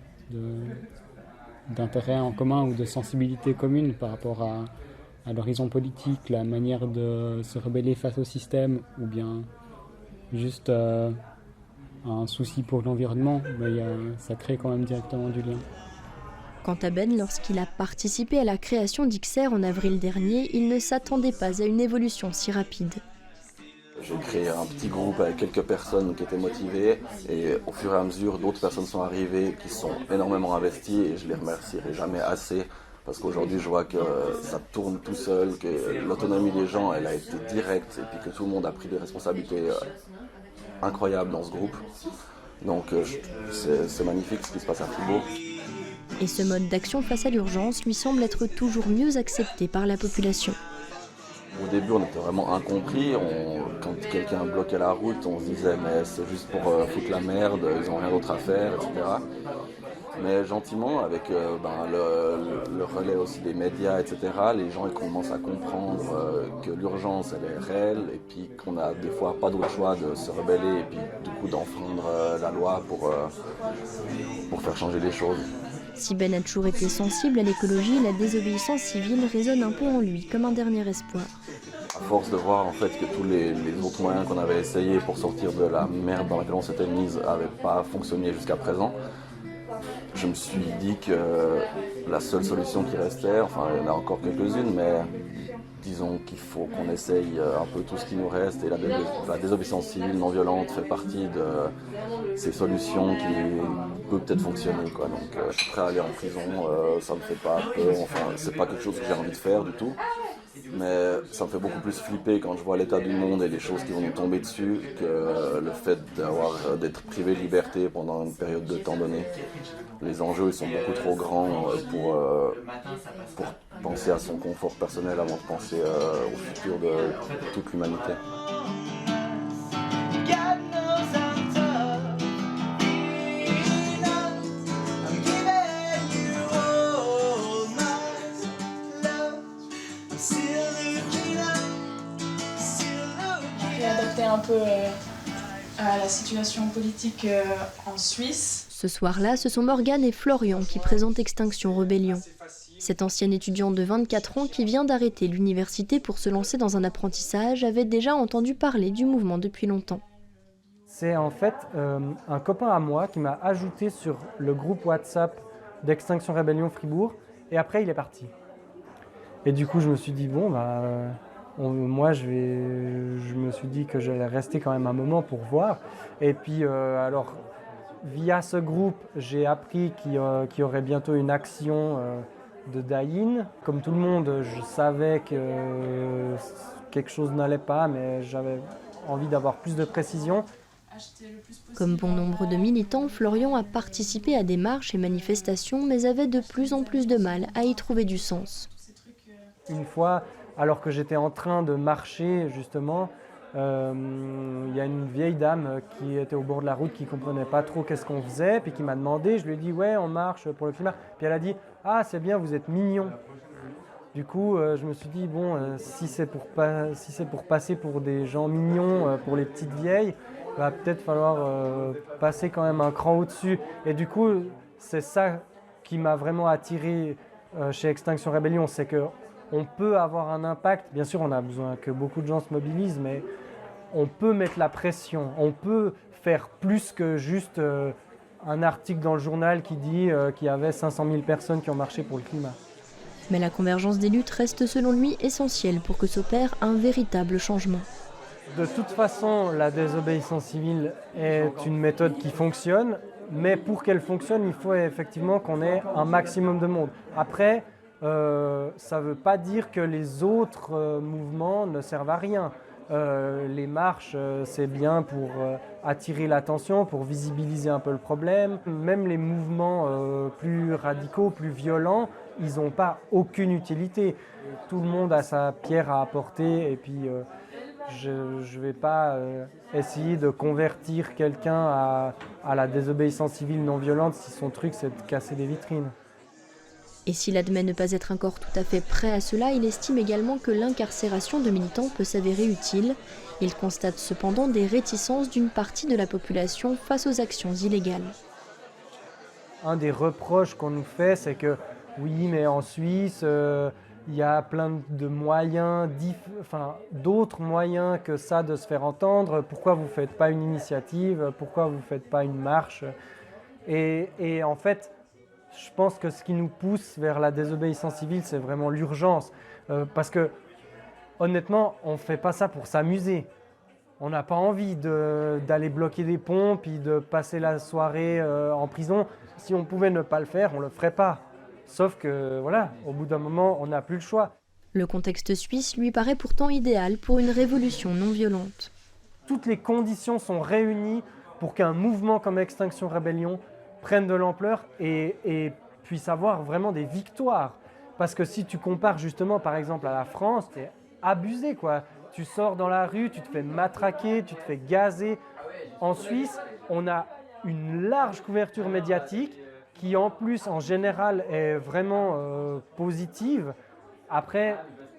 Speaker 3: d'intérêts en commun ou de sensibilités communes par rapport à l'horizon politique, la manière de se rebeller face au système, ou bien juste un souci pour l'environnement, mais ça crée quand même directement du lien.
Speaker 1: Quant à Ben, lorsqu'il a participé à la création d'XR en avril dernier, il ne s'attendait pas à une évolution si rapide.
Speaker 6: J'ai créé un petit groupe avec quelques personnes qui étaient motivées et au fur et à mesure d'autres personnes sont arrivées qui sont énormément investies et je les remercierai jamais assez parce qu'aujourd'hui je vois que ça tourne tout seul, que l'autonomie des gens elle a été directe et puis que tout le monde a pris des responsabilités incroyables dans ce groupe. Donc c'est magnifique ce qui se passe à Fribourg.
Speaker 1: Et ce mode d'action face à l'urgence lui semble être toujours mieux accepté par la population.
Speaker 6: Au début, on était vraiment incompris. Quand quelqu'un bloquait la route, on se disait mais c'est juste pour foutre la merde, ils n'ont rien d'autre à faire, etc. Mais gentiment, avec le relais aussi des médias, etc., les gens ils commencent à comprendre que l'urgence elle est réelle et puis qu'on n'a des fois pas d'autre choix de se rebeller et puis du coup d'enfreindre la loi pour faire changer les choses.
Speaker 1: Si Ben a toujours été sensible à l'écologie, la désobéissance civile résonne un peu en lui, comme un dernier espoir.
Speaker 6: À force de voir en fait que tous les autres moyens qu'on avait essayés pour sortir de la merde dans laquelle on s'était mise n'avaient pas fonctionné jusqu'à présent, je me suis dit que la seule solution qui restait, enfin il y en a encore quelques-unes, mais disons qu'il faut qu'on essaye un peu tout ce qui nous reste et la désobéissance civile non violente fait partie de ces solutions qui peut peut-être fonctionner, quoi. Donc je suis prêt à aller en prison, ça me fait pas peur, enfin c'est pas quelque chose que j'ai envie de faire du tout. Mais ça me fait beaucoup plus flipper quand je vois l'état du monde et les choses qui vont nous tomber dessus que le fait d'être privé de liberté pendant une période de temps donné. Les enjeux ils sont beaucoup trop grands pour penser à son confort personnel avant de penser au futur de toute l'humanité.
Speaker 2: Un peu à la situation politique en Suisse.
Speaker 1: Ce soir-là, ce sont Morgane et Florian qui présentent Extinction Rebellion. Cet ancien étudiant de 24 ans qui vient d'arrêter l'université pour se lancer dans un apprentissage avait déjà entendu parler du mouvement depuis longtemps.
Speaker 23: C'est en fait un copain à moi qui m'a ajouté sur le groupe WhatsApp d'Extinction Rebellion Fribourg et après il est parti. Et du coup je me suis dit bon moi, je me suis dit que j'allais rester quand même un moment pour voir. Et puis, alors, via ce groupe, j'ai appris qu'il y aurait bientôt une action de die-in. Comme tout le monde, je savais que quelque chose n'allait pas, mais j'avais envie d'avoir plus de précision.
Speaker 1: Comme bon nombre de militants, Florian a participé à des marches et manifestations, mais avait de plus en plus de mal à y trouver du sens.
Speaker 23: Une fois, alors que j'étais en train de marcher, justement, il y a une vieille dame qui était au bord de la route, qui ne comprenait pas trop qu'est-ce qu'on faisait, puis qui m'a demandé, je lui ai dit « ouais, on marche pour le climat ». Puis elle a dit « ah, c'est bien, vous êtes mignon ». Du coup, je me suis dit « bon, si c'est pour passer pour des gens mignons, pour les petites vieilles, il va peut-être falloir passer quand même un cran au-dessus ». Et du coup, c'est ça qui m'a vraiment attiré chez Extinction Rebellion, c'est qu'on peut avoir un impact. Bien sûr, on a besoin que beaucoup de gens se mobilisent, mais on peut mettre la pression, on peut faire plus que juste un article dans le journal qui dit qu'il y avait 500 000 personnes qui ont marché pour le climat.
Speaker 1: Mais la convergence des luttes reste selon lui essentielle pour que s'opère un véritable changement.
Speaker 23: De toute façon, la désobéissance civile est une méthode qui fonctionne, mais pour qu'elle fonctionne, il faut effectivement qu'on ait un maximum de monde. Après, ça ne veut pas dire que les autres mouvements ne servent à rien. Les marches, c'est bien pour attirer l'attention, pour visibiliser un peu le problème. Même les mouvements plus radicaux, plus violents, ils n'ont pas aucune utilité. Tout le monde a sa pierre à apporter et puis je ne vais pas essayer de convertir quelqu'un à la désobéissance civile non violente si son truc c'est de casser des vitrines.
Speaker 1: Et s'il admet ne pas être encore tout à fait prêt à cela, il estime également que l'incarcération de militants peut s'avérer utile. Il constate cependant des réticences d'une partie de la population face aux actions illégales.
Speaker 23: Un des reproches qu'on nous fait, c'est que oui, mais en Suisse, il y a plein de moyens, d'autres moyens que ça de se faire entendre. Pourquoi vous ne faites pas une initiative? Pourquoi vous ne faites pas une marche? Et en fait, je pense que ce qui nous pousse vers la désobéissance civile, c'est vraiment l'urgence. Parce que, honnêtement, on ne fait pas ça pour s'amuser. On n'a pas envie d'aller bloquer des ponts puis de passer la soirée en prison. Si on pouvait ne pas le faire, on ne le ferait pas. Sauf que, voilà, au bout d'un moment, on n'a plus le choix.
Speaker 1: Le contexte suisse lui paraît pourtant idéal pour une révolution non violente.
Speaker 23: Toutes les conditions sont réunies pour qu'un mouvement comme Extinction Rebellion prenne de l'ampleur et puisse avoir vraiment des victoires. Parce que si tu compares justement, par exemple, à la France, t'es abusé, quoi. Tu sors dans la rue, tu te fais matraquer, tu te fais gazer. En Suisse, on a une large couverture médiatique qui en plus, en général, est vraiment positive. Après,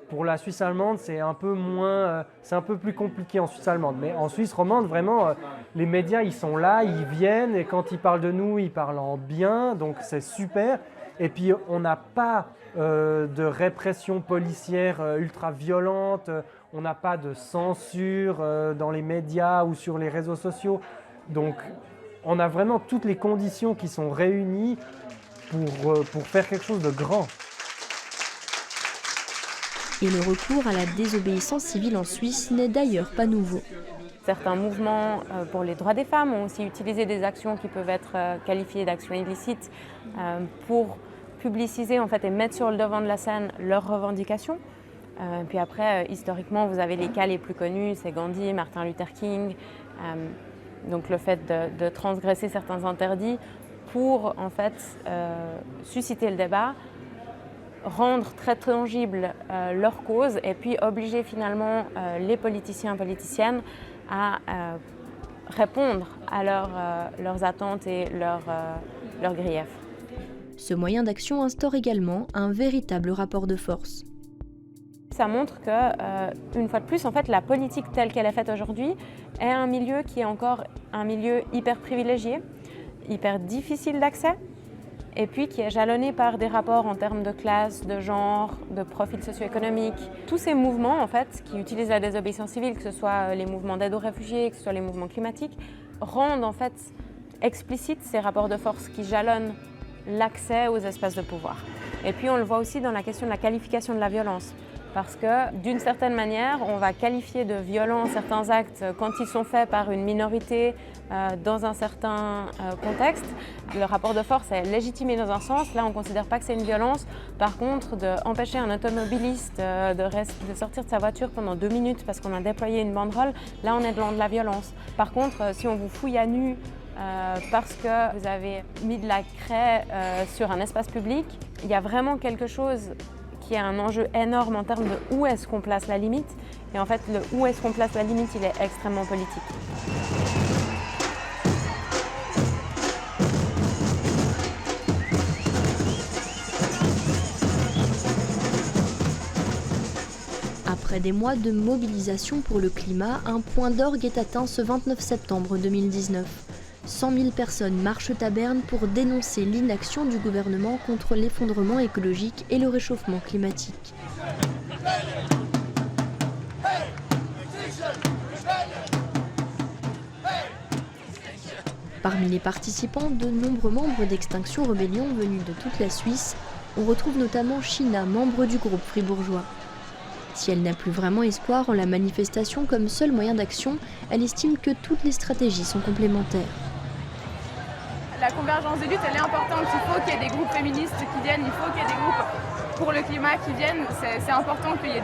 Speaker 23: pour la Suisse allemande, c'est un peu plus compliqué en Suisse allemande. Mais en Suisse romande, vraiment, les médias, ils sont là, ils viennent, et quand ils parlent de nous, ils parlent en bien, donc c'est super. Et puis, on n'a pas de répression policière ultra violente, on n'a pas de censure dans les médias ou sur les réseaux sociaux. Donc, on a vraiment toutes les conditions qui sont réunies pour faire quelque chose de grand.
Speaker 1: Et le recours à la désobéissance civile en Suisse n'est d'ailleurs pas nouveau.
Speaker 11: Certains mouvements pour les droits des femmes ont aussi utilisé des actions qui peuvent être qualifiées d'actions illicites pour publiciser en fait, et mettre sur le devant de la scène leurs revendications. Puis après, historiquement, vous avez les cas les plus connus, c'est Gandhi, Martin Luther King. Donc le fait de transgresser certains interdits pour en fait susciter le débat, rendre très tangible leur cause et puis obliger finalement les politiciens et politiciennes à répondre à leurs attentes et leurs griefs.
Speaker 1: Ce moyen d'action instaure également un véritable rapport de force.
Speaker 11: Ça montre que, une fois de plus, en fait, la politique telle qu'elle est faite aujourd'hui est un milieu qui est encore un milieu hyper privilégié, hyper difficile d'accès, et puis qui est jalonné par des rapports en termes de classe, de genre, de profil socio-économique. Tous ces mouvements, en fait, qui utilisent la désobéissance civile, que ce soit les mouvements d'aide aux réfugiés, que ce soit les mouvements climatiques, rendent en fait explicites ces rapports de force qui jalonnent l'accès aux espaces de pouvoir. Et puis on le voit aussi dans la question de la qualification de la violence. Parce que d'une certaine manière, on va qualifier de violents certains actes quand ils sont faits par une minorité dans un certain contexte. Le rapport de force est légitimé dans un sens, là on ne considère pas que c'est une violence. Par contre, d'empêcher un automobiliste de sortir de sa voiture pendant 2 minutes parce qu'on a déployé une banderole, là on est dans de la violence. Par contre, si on vous fouille à nu parce que vous avez mis de la craie sur un espace public, il y a vraiment quelque chose qui a un enjeu énorme en termes de où est-ce qu'on place la limite. Et en fait, le où est-ce qu'on place la limite, il est extrêmement politique.
Speaker 1: Après des mois de mobilisation pour le climat, un point d'orgue est atteint ce 29 septembre 2019. 100 000 personnes marchent à Berne pour dénoncer l'inaction du gouvernement contre l'effondrement écologique et le réchauffement climatique. Parmi les participants, de nombreux membres d'Extinction Rebellion venus de toute la Suisse. On retrouve notamment China, membre du groupe fribourgeois. Si elle n'a plus vraiment espoir en la manifestation comme seul moyen d'action, elle estime que toutes les stratégies sont complémentaires.
Speaker 16: La convergence des luttes, elle est importante. Il faut qu'il y ait des groupes féministes qui viennent, il faut qu'il y ait des groupes pour le climat qui viennent. C'est important qu'il y ait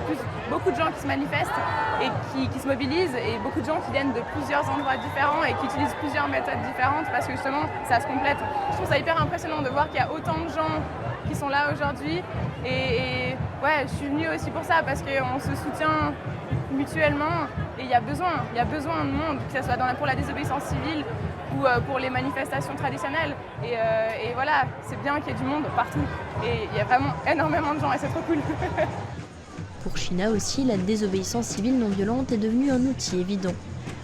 Speaker 16: beaucoup de gens qui se manifestent et qui se mobilisent, et beaucoup de gens qui viennent de plusieurs endroits différents et qui utilisent plusieurs méthodes différentes parce que justement, ça se complète. Je trouve ça hyper impressionnant de voir qu'il y a autant de gens qui sont là aujourd'hui. Et ouais, je suis venue aussi pour ça parce qu'on se soutient mutuellement et il y a besoin de monde, que ce soit pour la désobéissance civile ou pour les manifestations traditionnelles. Et voilà, c'est bien qu'il y ait du monde partout. Et il y a vraiment énormément de gens et c'est trop cool.
Speaker 1: Pour China aussi, la désobéissance civile non violente est devenue un outil évident.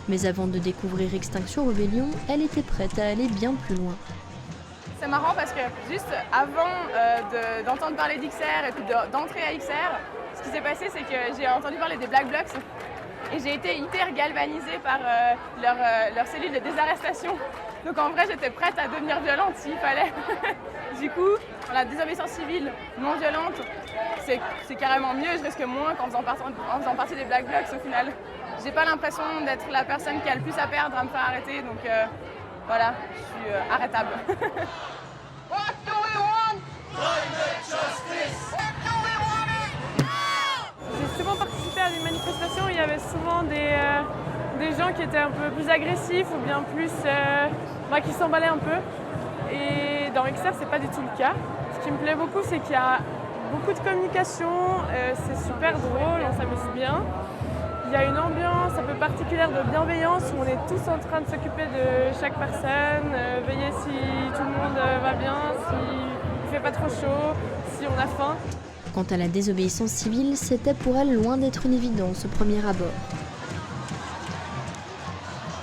Speaker 1: Mais avant de découvrir Extinction Rebellion, elle était prête à aller bien plus loin.
Speaker 16: C'est marrant parce que juste avant d'entendre parler d'XR et puis d'entrer à XR, ce qui s'est passé, c'est que j'ai entendu parler des Black Blocs et j'ai été hyper galvanisée par leur cellule de désarrestation. Donc en vrai, j'étais prête à devenir violente s'il fallait. Du coup, la désobéissance civile non violente, c'est carrément mieux. Je risque moins qu'en faisant partie des Black Blocs au final. J'ai pas l'impression d'être la personne qui a le plus à perdre à me faire arrêter. Donc voilà, je suis arrêtable.
Speaker 10: What do we want? Climate justice! What do we want?
Speaker 5: J'ai souvent participé à des manifestations où il y avait souvent des gens qui étaient un peu plus agressifs ou bien plus qui s'emballaient un peu. Et dans XR, c'est pas du tout le cas. Ce qui me plaît beaucoup, c'est qu'il y a beaucoup de communication, c'est super drôle, on s'amuse bien. Il y a une ambiance un peu particulière de bienveillance où on est tous en train de s'occuper de chaque personne, veiller si tout le monde va bien, s'il ne fait pas trop chaud, si on a faim.
Speaker 1: Quant à la désobéissance civile, c'était pour elle loin d'être une évidence au premier abord.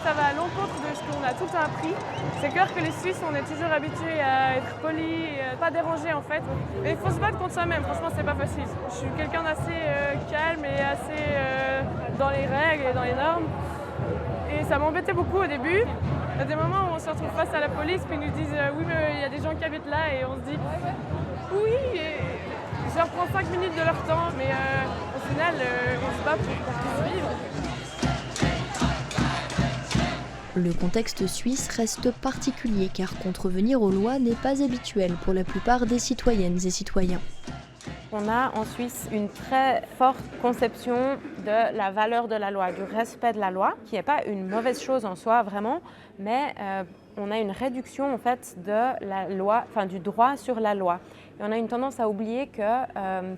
Speaker 5: Ça va à l'encontre de ce qu'on a tout le temps appris. C'est clair que les Suisses, on est toujours habitués à être polis, pas dérangés en fait. Et il faut se battre contre soi-même, franchement c'est pas facile. Je suis quelqu'un d'assez calme et assez dans les règles et dans les normes. Et ça m'embêtait beaucoup au début. Il y a des moments où on se retrouve face à la police puis ils nous disent oui mais il y a des gens qui habitent là et on se dit oui, et je leur prends 5 minutes de leur temps mais au final on se bat pour qu'on puisse vivre.
Speaker 1: Le contexte suisse reste particulier car contrevenir aux lois n'est pas habituel pour la plupart des citoyennes et citoyens.
Speaker 11: On a en Suisse une très forte conception de la valeur de la loi, du respect de la loi, qui n'est pas une mauvaise chose en soi vraiment, mais on a une réduction en fait de la loi, enfin du droit sur la loi. Et on a une tendance à oublier que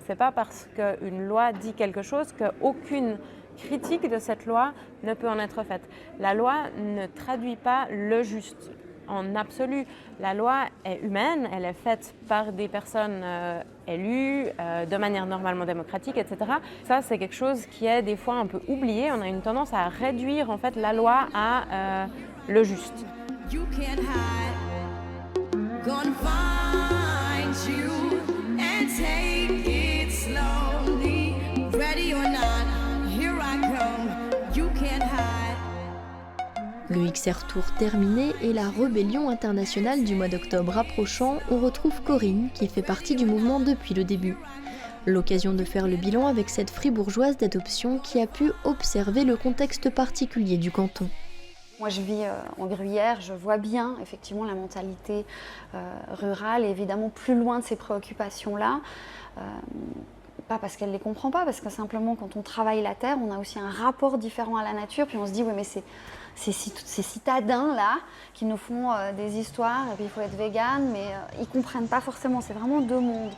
Speaker 11: c'est pas parce qu'une loi dit quelque chose qu'aucune critique de cette loi ne peut en être faite. La loi ne traduit pas le juste en absolu. La loi est humaine, elle est faite par des personnes élues, de manière normalement démocratique, etc. Ça, c'est quelque chose qui est des fois un peu oublié. On a une tendance à réduire en fait la loi à le juste. You can't hide. Gonna find you and take it slowly. Ready or not. Le XR Tour terminé et la rébellion internationale du mois d'octobre approchant, on retrouve Corinne qui fait partie du mouvement depuis le début.
Speaker 1: L'occasion de faire le bilan avec cette fribourgeoise d'adoption qui a pu observer le contexte particulier du canton.
Speaker 7: Moi, je vis en Gruyère, je vois bien effectivement la mentalité rurale et évidemment plus loin de ces préoccupations-là. Pas parce qu'elle ne les comprend pas, parce que simplement quand on travaille la terre, on a aussi un rapport différent à la nature, puis on se dit oui mais c'est ces citadins-là qui nous font des histoires, et puis il faut être vegan, mais ils ne comprennent pas forcément, c'est vraiment deux mondes.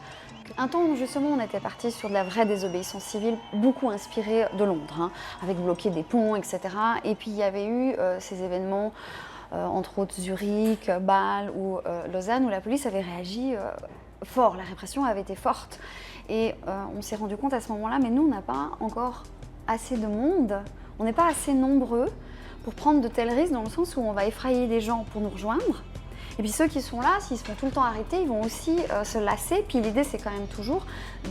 Speaker 7: Un temps où justement on était parti sur de la vraie désobéissance civile, beaucoup inspirée de Londres, hein, avec bloquer des ponts, etc. Et puis il y avait eu ces événements, entre autres Zurich, Bâle ou Lausanne, où la police avait réagi fort, la répression avait été forte. Et on s'est rendu compte à ce moment-là, mais nous on n'a pas encore assez de monde, on n'est pas assez nombreux pour prendre de tels risques dans le sens où on va effrayer des gens pour nous rejoindre. Et puis ceux qui sont là, s'ils se font tout le temps arrêter, ils vont aussi se lasser. Puis l'idée, c'est quand même toujours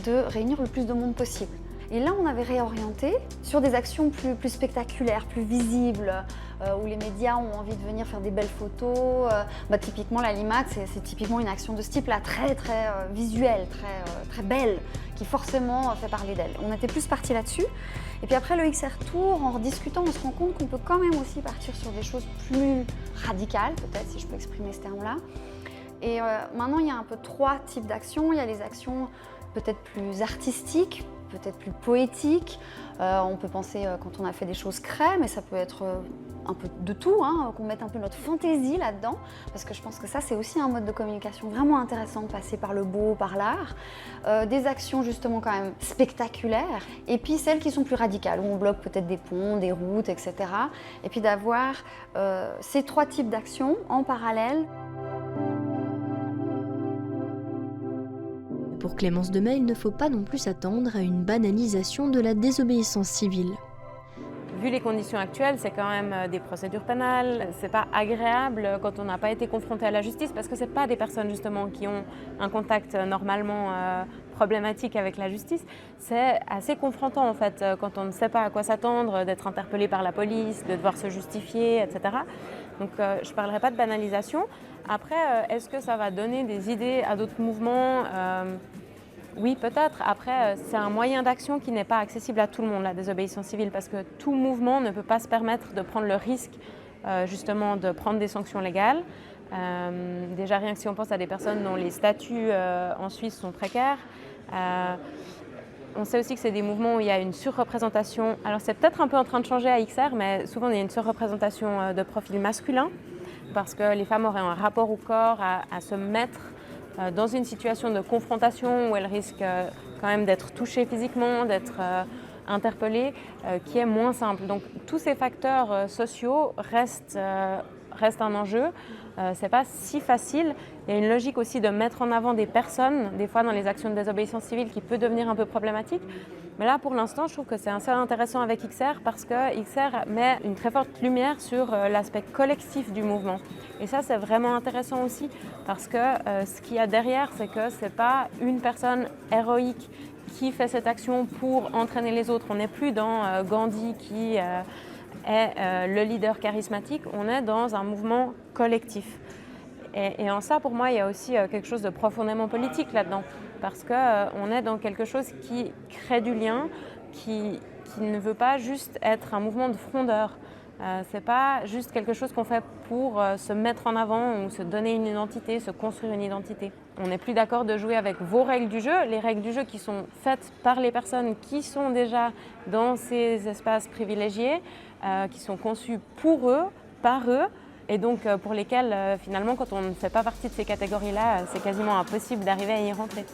Speaker 7: de réunir le plus de monde possible. Et là, on avait réorienté sur des actions plus spectaculaires, plus visibles, où les médias ont envie de venir faire des belles photos. Typiquement, la Limac, c'est typiquement une action de ce type-là, très visuelle, très belle, qui forcément fait parler d'elle. On était plus partis là-dessus. Et puis après le XR Tour, en rediscutant, on se rend compte qu'on peut quand même aussi partir sur des choses plus radicales, peut-être, si je peux exprimer ce terme-là. Et maintenant, il y a un peu trois types d'actions. Il y a les actions peut-être plus artistiques, peut-être plus poétiques. On peut penser quand on a fait des choses craies, mais ça peut être un peu de tout, hein, qu'on mette un peu notre fantaisie là-dedans, parce que je pense que ça, c'est aussi un mode de communication vraiment intéressant de passer par le beau, par l'art. Des actions justement quand même spectaculaires, et puis celles qui sont plus radicales, où on bloque peut-être des ponts, des routes, etc. Et puis d'avoir ces trois types d'actions en parallèle.
Speaker 1: Pour Clémence Demey, il ne faut pas non plus s'attendre à une banalisation de la désobéissance civile.
Speaker 11: Vu les conditions actuelles, c'est quand même des procédures pénales, c'est pas agréable quand on n'a pas été confronté à la justice, parce que c'est pas des personnes justement qui ont un contact normalement problématique avec la justice. C'est assez confrontant en fait quand on ne sait pas à quoi s'attendre, d'être interpellé par la police, de devoir se justifier, etc. Donc je ne parlerai pas de banalisation. Après, est-ce que ça va donner des idées à d'autres mouvements ? Oui, peut-être. Après, c'est un moyen d'action qui n'est pas accessible à tout le monde, la désobéissance civile, parce que tout mouvement ne peut pas se permettre de prendre le risque, justement, de prendre des sanctions légales. Déjà, rien que si on pense à des personnes dont les statuts en Suisse sont précaires. On sait aussi que c'est des mouvements où il y a une surreprésentation. Alors, c'est peut-être un peu en train de changer à XR, mais souvent, il y a une surreprésentation de profil masculin, parce que les femmes auraient un rapport au corps à se mettre dans une situation de confrontation où elles risquent quand même d'être touchées physiquement, d'être interpellées, qui est moins simple. Donc tous ces facteurs sociaux restent un enjeu. C'est pas si facile. Il y a une logique aussi de mettre en avant des personnes, des fois dans les actions de désobéissance civile, qui peut devenir un peu problématique. Mais là, pour l'instant, je trouve que c'est assez intéressant avec XR parce que XR met une très forte lumière sur l'aspect collectif du mouvement. Et ça, c'est vraiment intéressant aussi parce que ce qu'il y a derrière, c'est que ce n'est pas une personne héroïque qui fait cette action pour entraîner les autres. On n'est plus dans Gandhi qui est le leader charismatique, on est dans un mouvement collectif. Et en ça, pour moi, il y a aussi quelque chose de profondément politique là-dedans, parce qu'on est dans quelque chose qui crée du lien, qui ne veut pas juste être un mouvement de frondeurs. Ce n'est pas juste quelque chose qu'on fait pour se mettre en avant ou se donner une identité, se construire une identité. On n'est plus d'accord de jouer avec vos règles du jeu, les règles du jeu qui sont faites par les personnes qui sont déjà dans ces espaces privilégiés, qui sont conçus pour eux, par eux, et donc pour lesquels finalement quand on ne fait pas partie de ces catégories-là, c'est quasiment impossible d'arriver à y rentrer.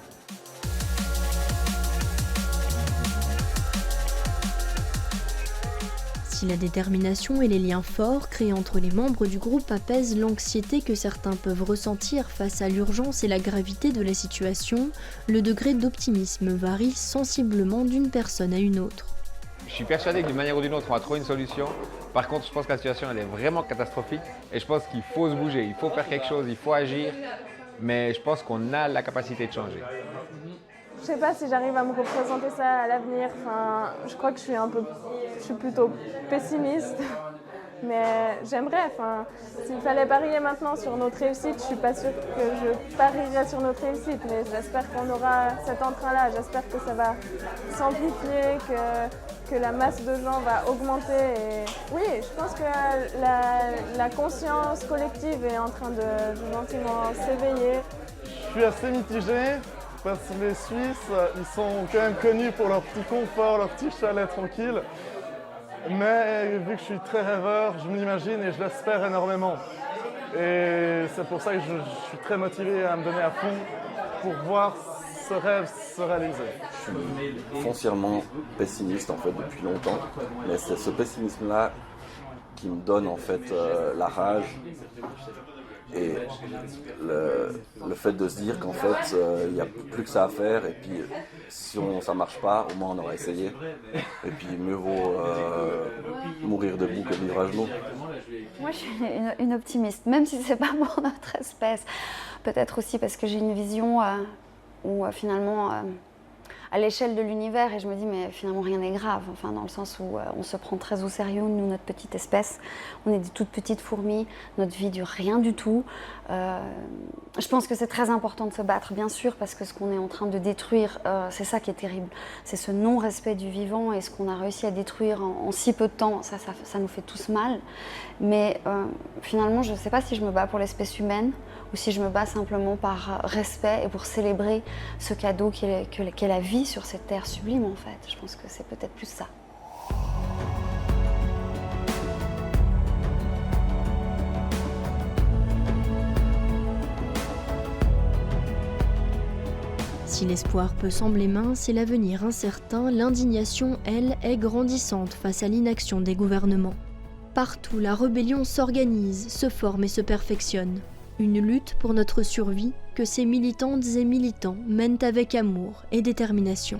Speaker 1: Si la détermination et les liens forts créés entre les membres du groupe apaisent l'anxiété que certains peuvent ressentir face à l'urgence et la gravité de la situation, le degré d'optimisme varie sensiblement d'une personne à une autre.
Speaker 9: Je suis persuadé que d'une manière ou d'une autre, on va trouver une solution. Par contre, je pense que la situation elle est vraiment catastrophique et je pense qu'il faut se bouger, il faut faire quelque chose, il faut agir, mais je pense qu'on a la capacité de changer.
Speaker 16: Je sais pas si j'arrive à me représenter ça à l'avenir. Enfin, je crois que je suis plutôt pessimiste. Mais j'aimerais, s'il fallait parier maintenant sur notre réussite, je suis pas sûre que je parierais sur notre réussite, mais j'espère qu'on aura cet entrain-là, j'espère que ça va s'amplifier, que la masse de gens va augmenter. Et oui, je pense que la conscience collective est en train de gentiment s'éveiller.
Speaker 21: Je suis assez mitigé parce que les Suisses, ils sont quand même connus pour leur petit confort, leur petit chalet tranquille. Mais vu que je suis très rêveur, je m'imagine et je l'espère énormément. Et c'est pour ça que je suis très motivé à me donner à fond pour voir ce rêve se réaliser.
Speaker 6: Je suis foncièrement pessimiste en fait depuis longtemps, mais c'est ce pessimisme-là qui me donne en fait la rage et le fait de se dire qu'en fait il n'y a plus que ça à faire et puis si ça marche pas, au moins on aura essayé et puis mieux vaut mourir debout que vivre à genoux.
Speaker 7: Moi je suis une optimiste, même si c'est pas pour notre espèce. Peut-être aussi parce que j'ai une vision où finalement à l'échelle de l'univers et je me dis mais finalement rien n'est grave, dans le sens où on se prend très au sérieux, nous notre petite espèce, on est des toutes petites fourmis, notre vie dure rien du tout. Je pense que c'est très important de se battre bien sûr parce que ce qu'on est en train de détruire, c'est ça qui est terrible, c'est ce non-respect du vivant et ce qu'on a réussi à détruire en si peu de temps, ça nous fait tous mal. Mais finalement je ne sais pas si je me bats pour l'espèce humaine ou si je me bats simplement par respect et pour célébrer ce cadeau qu'est la vie sur cette terre sublime en fait. Je pense que c'est peut-être plus ça.
Speaker 1: Si l'espoir peut sembler mince et l'avenir incertain, l'indignation, elle, est grandissante face à l'inaction des gouvernements. Partout, la rébellion s'organise, se forme et se perfectionne. Une lutte pour notre survie que ces militantes et militants mènent avec amour et détermination.